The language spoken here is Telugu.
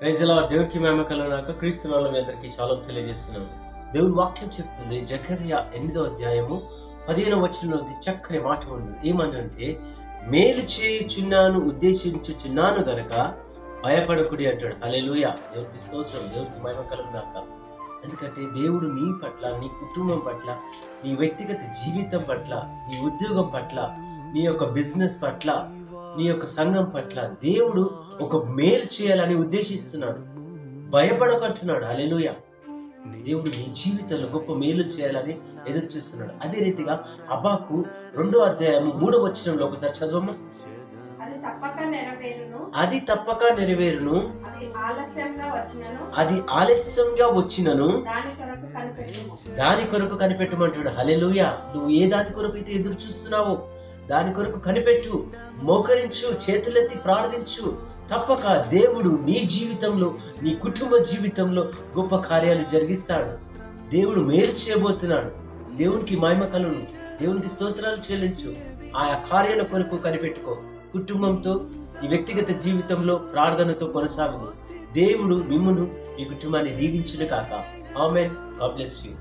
Praise the lord. దేవునికి మహిమ కలుగుగాక. క్రీస్తు నామములో మీ అందరికీ షాలోమ్ తెలియజేస్తున్నాను. దేవుని వాక్యం చెప్తుంది, జకర్యా 8వ అధ్యాయము 15వ వచనంలో చక్కని మాట ఉంది. ఏమనంటే, మేలు చేయుచున్నాను ఉద్దేశించుచున్నాను గనక భయపడకుడి అంటాడు. హల్లెలూయా. దేవునికి స్తోత్రం. దేవునికి మహిమ కలుగుగాక. ఎందుకంటే దేవుడు నీ పట్ల, నీ కుటుంబం పట్ల, నీ వ్యక్తిగత జీవితం పట్ల, నీ ఉద్యోగం పట్ల, నీ యొక్క బిజినెస్ పట్ల, నీ యొక్క సంఘం పట్ల దేవుడు ఒక మేలు చేయాలని ఉద్దేశిస్తున్నాడు. భయపడకంటున్నాడు. హల్లెలూయా. దేవుడు నీ జీవితంలో గొప్ప మేలు చేయాలని ఎదురు చూస్తున్నాడు. అదే రీతిగా హబక్కు 2వ అధ్యాయము 3వ వచనంలో ఒకసారి చదవమ్మా. అది తప్పక నెరవేరును, అది ఆలస్యంగా వచ్చినను దాని కొరకు కనిపెట్టమంటాడు. హల్లెలూయా. నువ్వు ఏ దాని కొరకు అయితే ఎదురు చూస్తున్నావో దాని కొరకు కనిపెట్టు, మోకరించు, చేతులెత్తి ప్రార్థించు. తప్పక దేవుడు నీ జీవితంలో, నీ కుటుంబ జీవితంలో గొప్ప కార్యాలు జరిగిస్తాడు. దేవుడు మేలు చేయబోతున్నాడు. దేవునికి మహిమ కలుగును. దేవునికి స్తోత్రాలు చెల్లించు. ఆయా కార్యాల కొరకు కనిపెట్టుకో. కుటుంబంతో, ఈ వ్యక్తిగత జీవితంలో ప్రార్థనతో కొనసాగును. దేవుడు మిమ్మును, మీ కుటుంబాన్ని దీవించును కాక. ఆమేన్. God bless you.